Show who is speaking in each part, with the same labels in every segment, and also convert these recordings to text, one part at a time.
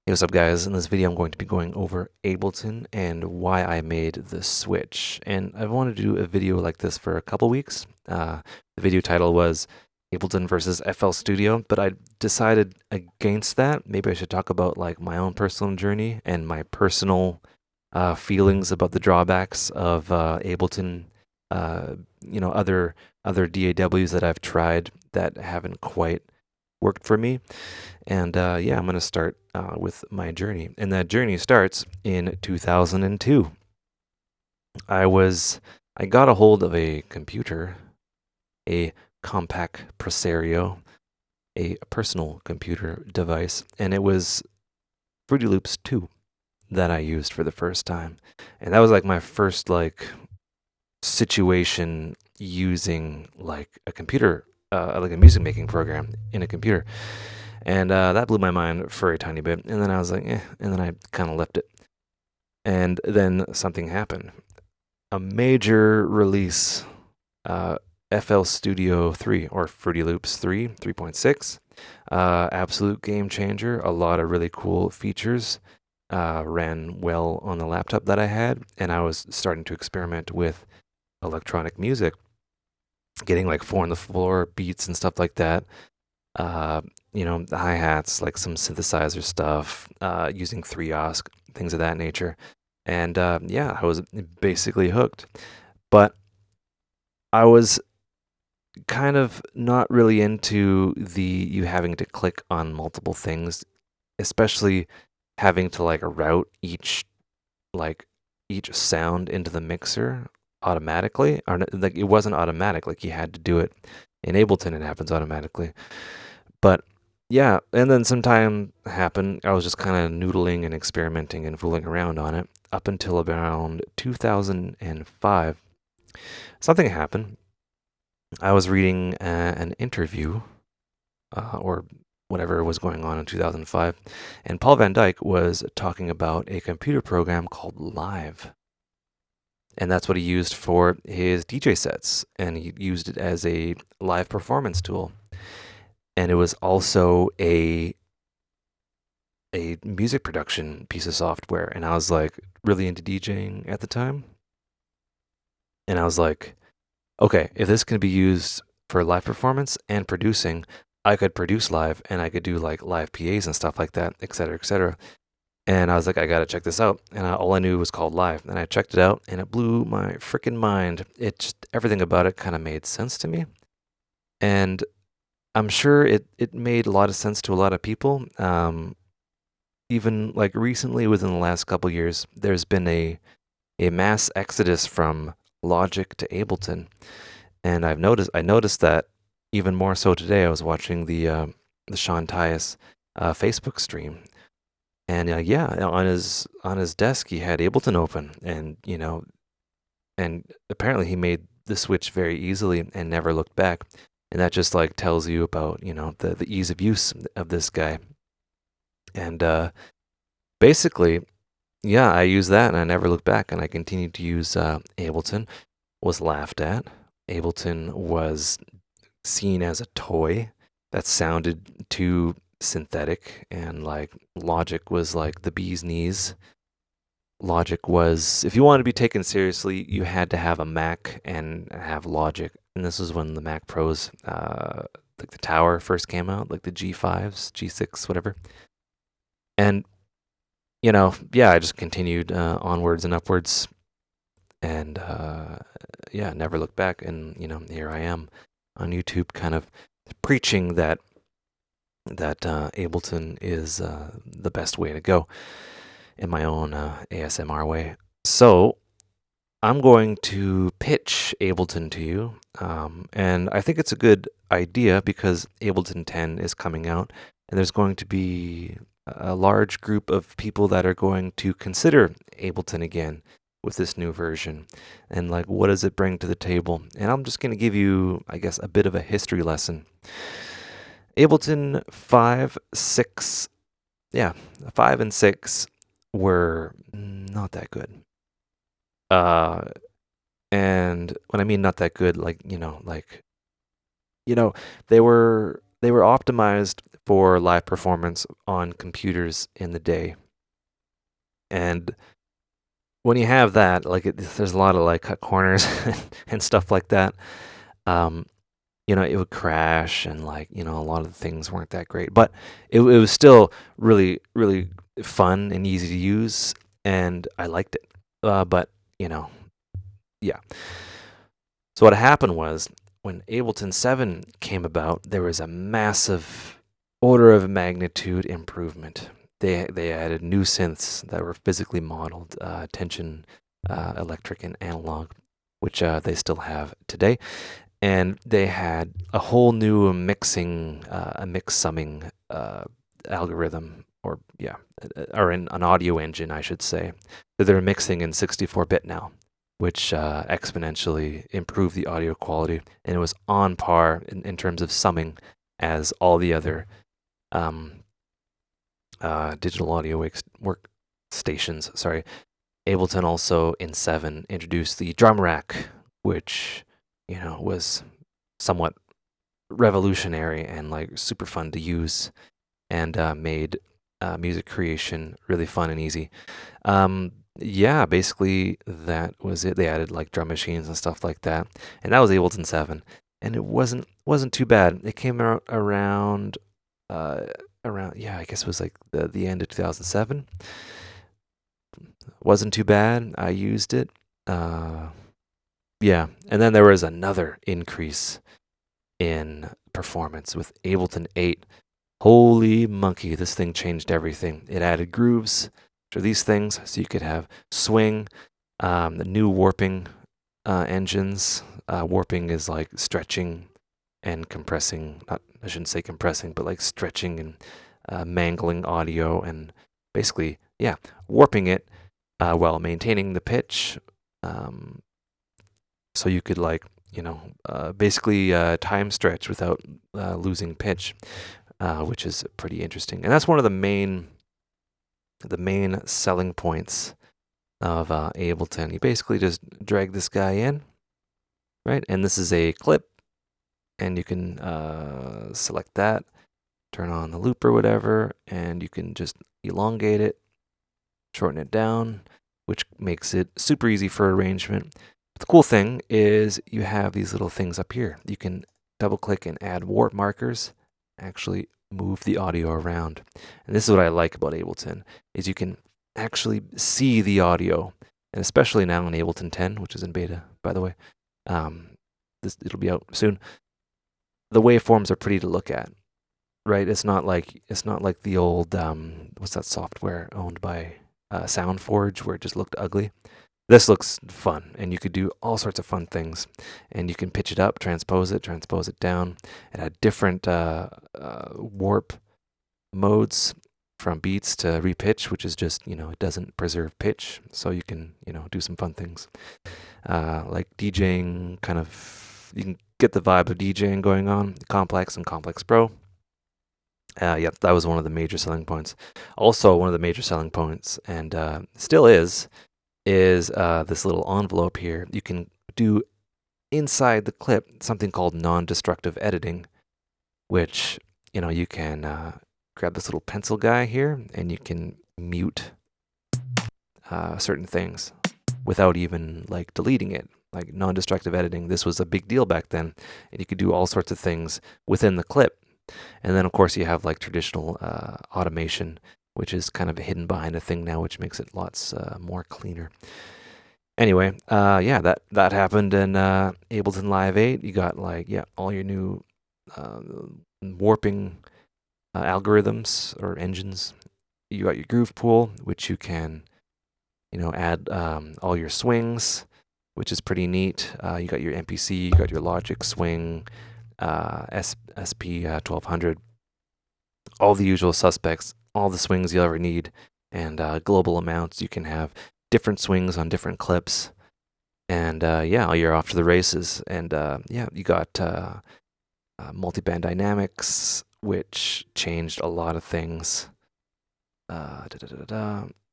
Speaker 1: Hey, what's up, guys? In this video, I'm going to be going over Ableton and why I made the switch. And I've wanted to do a video like this for a couple weeks. The video title was Ableton versus FL Studio, but I decided against that. Maybe I should talk about like my own personal journey and my personal feelings about the drawbacks of Ableton. Uh, other DAWs that I've tried that haven't quite worked for me. And yeah, I'm going to start with my journey. And that journey starts in 2002. I got a hold of a computer, a compact Presario, a personal computer device, and it was Fruity Loops 2 that I used for the first time. And that was like my first like situation using like a computer, like a music making program in a computer. And that blew my mind for a tiny bit. And then I was like, eh. And then I kind of left it. And then something happened. A major release, uh, FL Studio 3 or Fruity Loops 3, 3.6. Absolute game changer. A lot of really cool features. Ran well on the laptop that I had. And I was starting to experiment with electronic music, getting like 4 on the floor beats and stuff like that. The hi-hats, like some synthesizer stuff, using 3 OSC, things of that nature. And yeah, I was basically hooked. But I was kind of not really into you having to click on multiple things, especially having to like route like each sound into the mixer automatically. Or like it wasn't automatic, like you had to do it. In Ableton, it happens automatically. But yeah, and then some time happened. I was just kind of noodling and experimenting and fooling around on it up until around 2005. Something happened. I was reading an interview or whatever was going on in 2005, and Paul Van Dyke was talking about a computer program called Live. And that's what he used for his DJ sets, and he used it as a live performance tool. And it was also a music production piece of software, and I was like really into DJing at the time. And I was like, okay, if this can be used for live performance and producing, I could produce live and I could do like live PAs and stuff like that, et cetera, et cetera. And I was like, I gotta check this out. And all I knew was called Live, and I checked it out, and it blew my freaking mind. It just everything about it kind of made sense to me, and I'm sure it made a lot of sense to a lot of people. Even like recently within the last couple years, there's been a mass exodus from Logic to Ableton, and I noticed that even more so today. I was watching the Sean Tyas Facebook stream, and yeah, on his desk he had Ableton open, and and apparently he made the switch very easily and never looked back, and that just like tells you about the ease of use of this guy, and basically, yeah, I used that and I never looked back, and I continued to use Ableton. Was laughed at. Ableton was seen as a toy that sounded too synthetic, and like Logic was like the bee's knees. Logic was, if you wanted to be taken seriously, you had to have a Mac and have Logic. And this was when the Mac Pros, like the Tower, first came out, like the G5s, G6, whatever. And yeah, I just continued onwards and upwards, and yeah, never looked back. And here I am on YouTube, kind of preaching that Ableton is the best way to go in my own ASMR way. So I'm going to pitch Ableton to you, and I think it's a good idea because Ableton 10 is coming out, and there's going to be a large group of people that are going to consider Ableton again with this new version, and like what does it bring to the table. And I'm just going to give you, I guess, a bit of a history lesson. Ableton 5, 6, yeah, 5 and 6 were not that good. Uh, and when I mean not that good, like, like, they were optimized for live performance on computers in the day. And when you have that, like there's a lot of like cut corners and stuff like that. Um, it would crash and like, a lot of the things weren't that great, but it was still really, really fun and easy to use, and I liked it. But, yeah. So what happened was when Ableton 7 came about, there was a massive order of magnitude improvement. They added new synths that were physically modeled, tension, electric, and analog, which they still have today. And they had a whole new a mix summing algorithm, or an audio engine, I should say. So they're mixing in 64-bit now, which exponentially improved the audio quality, and it was on par in terms of summing as all the other digital audio workstations. Sorry. Ableton also in 7 introduced the drum rack, which was somewhat revolutionary and like super fun to use, and made music creation really fun and easy. Yeah, basically that was it. They added like drum machines and stuff like that, and that was Ableton 7, and it wasn't too bad. It came out around I guess it was like the end of 2007. Wasn't too bad. I used it. Yeah, and then there was another increase in performance with Ableton 8. Holy monkey, this thing changed everything. It added grooves to these things, so you could have swing, the new warping engines. Warping is like stretching and compressing. I shouldn't say compressing, but like stretching and mangling audio, and basically, yeah, warping it while maintaining the pitch. So you could like, basically time stretch without losing pitch, which is pretty interesting. And that's one of the main selling points of Ableton. You basically just drag this guy in, right? And this is a clip, and you can select that, turn on the loop or whatever, and you can just elongate it, shorten it down, which makes it super easy for arrangement. The cool thing is you have these little things up here. You can double click and add warp markers, actually move the audio around. And this is what I like about Ableton, is you can actually see the audio, and especially now in Ableton 10, which is in beta, by the way. It'll be out soon. The waveforms are pretty to look at, right? It's not like the old what's that software owned by SoundForge, where it just looked ugly. This looks fun, and you could do all sorts of fun things. And you can pitch it up, transpose it down. It had different warp modes, from beats to repitch, which is just, it doesn't preserve pitch. So you can, do some fun things. Like DJing, kind of, you can get the vibe of DJing going on. Complex and Complex Pro. Yep, that was one of the major selling points. Also, one of the major selling points, and still is this little envelope here. You can do inside the clip something called non-destructive editing, which, you can grab this little pencil guy here, and you can mute certain things without even like deleting it. Like non-destructive editing, this was a big deal back then, and you could do all sorts of things within the clip. And then, of course, you have like traditional automation, which is kind of hidden behind a thing now, which makes it lots more cleaner. Anyway, yeah, that happened in Ableton Live 8. You got like, all your new warping algorithms or engines. You got your groove pool, which you can, add all your swings, which is pretty neat. You got your MPC, you got your Logic swing, SP 1200, all the usual suspects, all the swings you'll ever need, and global amounts. You can have different swings on different clips, and you're off to the races. And you got Multiband Dynamics, which changed a lot of things,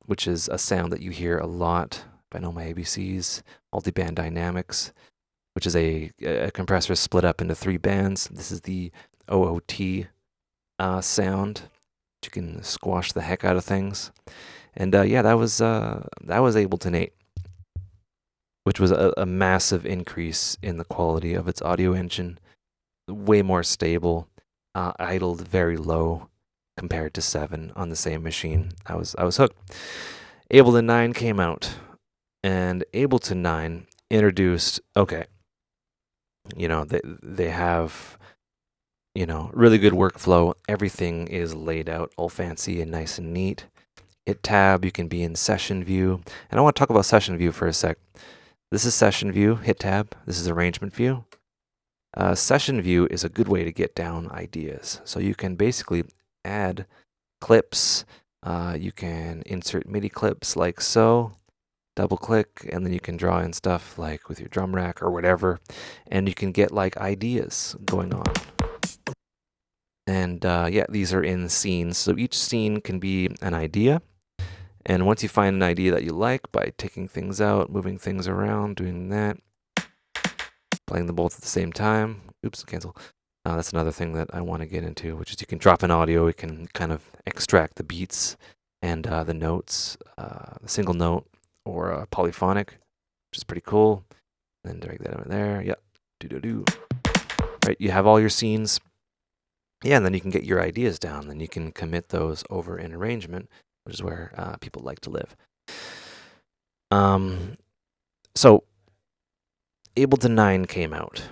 Speaker 1: which is a sound that you hear a lot. If I know my ABCs, Multiband Dynamics, which is a compressor split up into 3 bands. This is the OOT sound. You can squash the heck out of things. And yeah, that was Ableton 8, which was a massive increase in the quality of its audio engine. Way more stable, idled very low compared to 7 on the same machine. I was hooked. Ableton 9 came out, and Ableton 9 introduced, okay, they have, really good workflow. Everything is laid out all fancy and nice and neat. Hit tab, you can be in session view. And I want to talk about session view for a sec. This is session view, hit tab. This is arrangement view. Session view is a good way to get down ideas. So you can basically add clips. You can insert MIDI clips like so. Double click, and then you can draw in stuff like with your drum rack or whatever. And you can get like ideas going on. And yeah, these are in scenes. So each scene can be an idea. And once you find an idea that you like by taking things out, moving things around, doing that, playing them both at the same time. Oops, cancel. That's another thing that I want to get into, which is you can drop in audio. You can kind of extract the beats and the notes, a single note or a polyphonic, which is pretty cool. And then drag that over there. Yep. Do. Right, you have all your scenes. Yeah, and then you can get your ideas down. Then you can commit those over in arrangement, which is where people like to live. So Ableton 9 came out,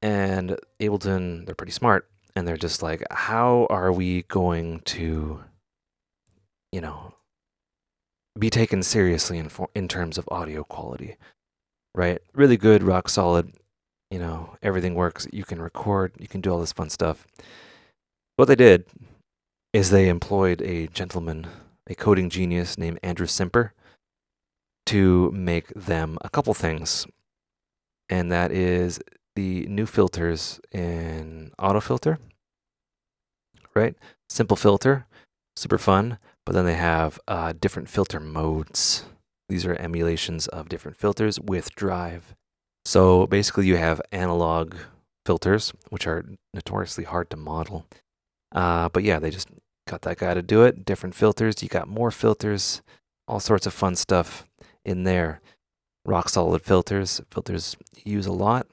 Speaker 1: and Ableton, they're pretty smart, and they're just like, how are we going to, be taken seriously in terms of audio quality, right? Really good, rock solid, everything works. You can record, you can do all this fun stuff. What they did is they employed a gentleman, a coding genius named Andrew Simper, to make them a couple things. And that is the new filters in autofilter, right? Simple filter, super fun. But then they have different filter modes. These are emulations of different filters with drive. So basically you have analog filters, which are notoriously hard to model. But yeah, they just got that guy to do it. Different filters. You got more filters, all sorts of fun stuff in there. Rock solid filters. Filters use a lot.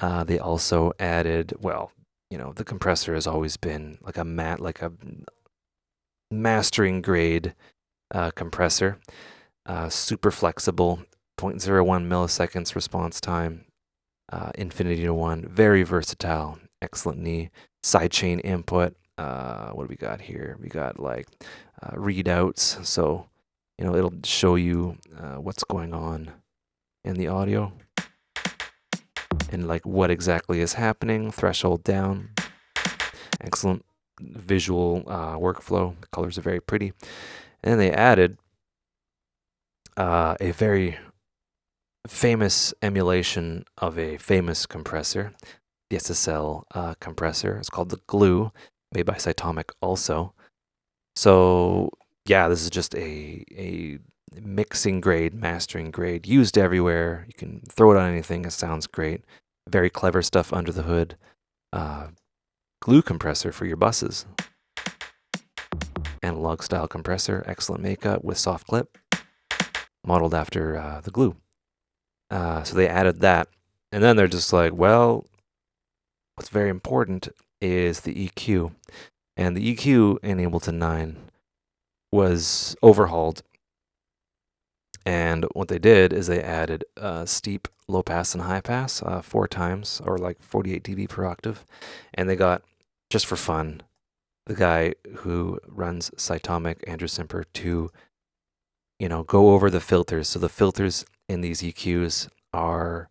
Speaker 1: They also added, the compressor has always been like a mastering grade compressor. Super flexible, 0.01 milliseconds response time. Infinity to 1. Very versatile. Excellent knee. Sidechain input. What do we got here? We got like readouts. So, it'll show you what's going on in the audio and like what exactly is happening. Threshold down. Excellent visual workflow. The colors are very pretty. And then they added a very famous emulation of a famous compressor, the SSL compressor. It's called the Glue, made by Cytomic also. So yeah, this is just a mixing grade, mastering grade, used everywhere. You can throw it on anything. It sounds great. Very clever stuff under the hood. Glue compressor for your buses. Analog style compressor, excellent makeup with soft clip, modeled after the Glue. So they added that. And then they're just like, well, what's very important is the EQ. And the EQ in Ableton 9 was overhauled. And what they did is they added steep, low pass, and high pass 4 times, or like 48 dB per octave. And they got, just for fun, the guy who runs Cytomic, Andrew Simper, to go over the filters. So the filters in these EQs are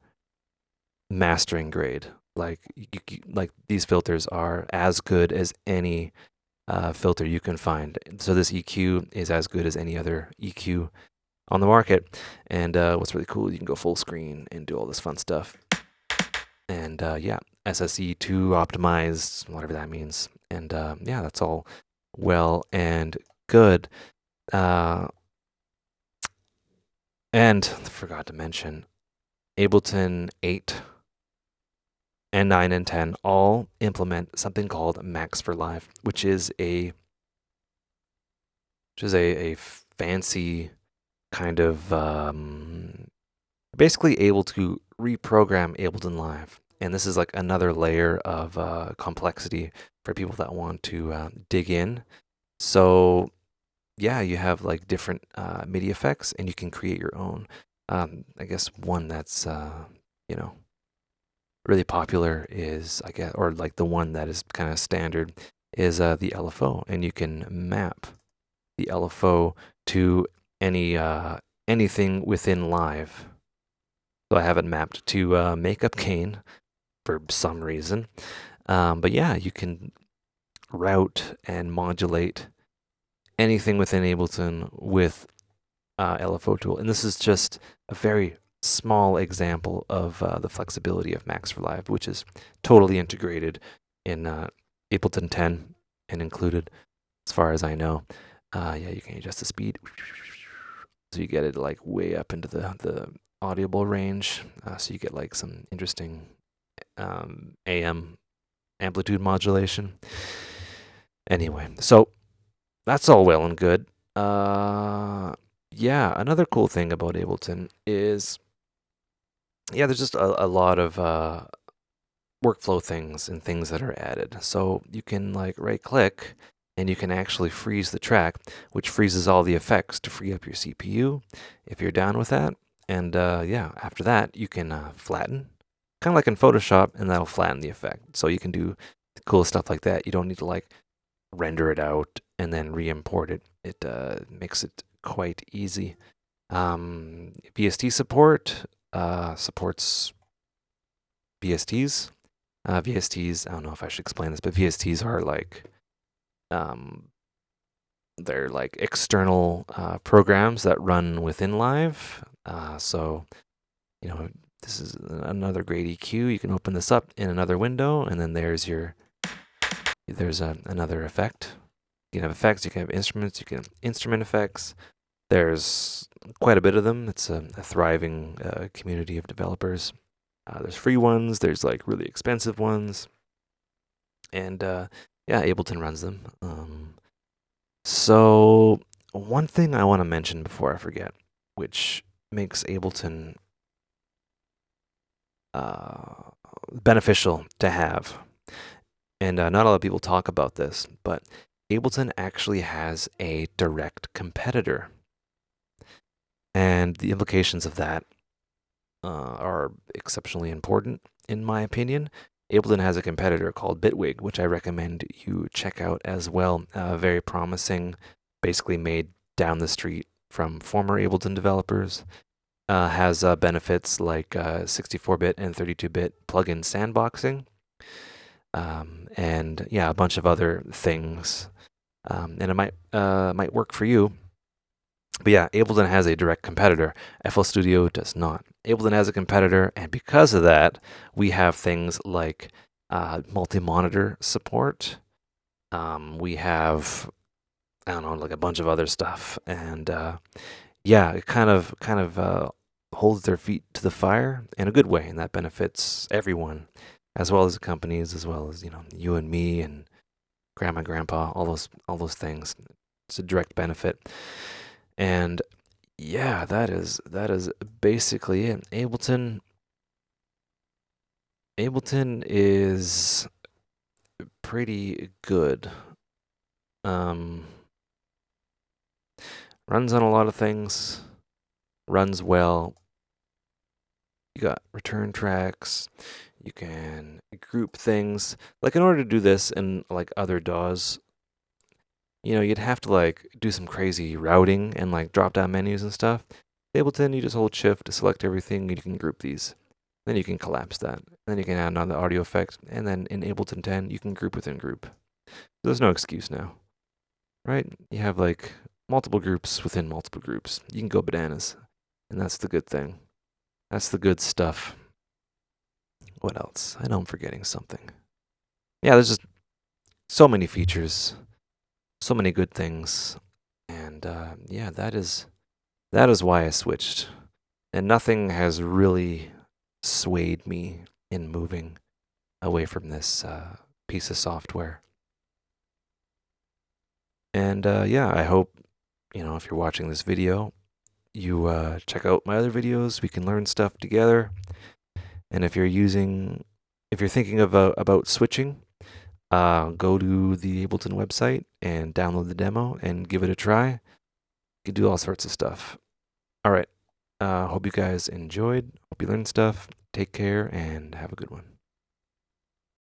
Speaker 1: mastering grade. Like these filters are as good as any filter you can find. So this EQ is as good as any other EQ on the market. And what's really cool, you can go full screen and do all this fun stuff. And yeah, SSE2 optimized, whatever that means. And yeah, that's all well and good. And forgot to mention, Ableton 8 and 9 and 10 all implement something called Max for Live, which is a fancy kind of basically able to reprogram Ableton Live. And this is like another layer of complexity for people that want to dig in. So yeah, you have like different MIDI effects, and you can create your own. I guess one that's you know really popular is, I guess, or like the one that is kind of standard is the LFO, and you can map the LFO to anything within Live. So I have it mapped to Makeup Gain for some reason, but yeah, you can route and modulate anything within Ableton with LFO tool, and this is just a very small example of the flexibility of Max for Live, which is totally integrated in Ableton 10 and included, as far as I know. Yeah, you can adjust the speed, so you get it like way up into the audible range, so you get like some interesting AM amplitude modulation. Anyway, so that's all well and good. Yeah, another cool thing about Ableton is, yeah, there's just a lot of workflow things and things that are added. So you can like right click and you can actually freeze the track, which freezes all the effects to free up your CPU if you're down with that. And yeah, after that, you can flatten, kind of like in Photoshop, and that'll flatten the effect. So you can do cool stuff like that. You don't need to like render it out and then re-import it. It makes it quite easy. VST support supports VSTs. VSTs, I don't know if I should explain this, but VSTs are like they're like external programs that run within Live. So you know, this is another great EQ. You can open this up in another window, and then there's another effect. You can have effects, you can have instruments, you can have instrument effects. There's quite a bit of them. It's a thriving community of developers. There's free ones, there's like really expensive ones. And yeah, Ableton runs them. So, one thing I want to mention before I forget, which makes Ableton beneficial to have, and not a lot of people talk about this, but Ableton actually has a direct competitor. And the implications of that are exceptionally important, in my opinion. Ableton has a competitor called Bitwig, which I recommend you check out as well. Very promising, basically made down the street from former Ableton developers. Has benefits like 64-bit and 32-bit plugin sandboxing, and yeah, a bunch of other things. And it might work for you. But yeah, Ableton has a direct competitor. FL Studio does not. Ableton has a competitor, and because of that, we have things like multi-monitor support. We have, I don't know, like a bunch of other stuff, and yeah, it kind of holds their feet to the fire in a good way, and that benefits everyone, as well as the companies, as well as you and me and grandma, grandpa, all those things. It's a direct benefit. And yeah, that is basically it. Ableton is pretty good. Runs on a lot of things. Runs well. You got return tracks. You can group things. Like in order to do this in like other DAWs, you'd have to like do some crazy routing and like drop down menus and stuff. Ableton, you just hold shift to select everything, and you can group these. Then you can collapse that. Then you can add another audio effect, and then in Ableton 10, you can group within group. There's no excuse now, right? You have like multiple groups within multiple groups. You can go bananas, and that's the good thing. That's the good stuff. What else? I know I'm forgetting something. Yeah, there's just so many features, so many good things, and yeah, that is why I switched. And nothing has really swayed me in moving. away from this piece of software. And yeah, I hope, if you're watching this video, you check out my other videos. We can learn stuff together. And if you're thinking about switching, go to the Ableton website and download the demo and give it a try. You can do all sorts of stuff. All right. Hope you guys enjoyed. Hope you learned stuff. Take care and have a good one.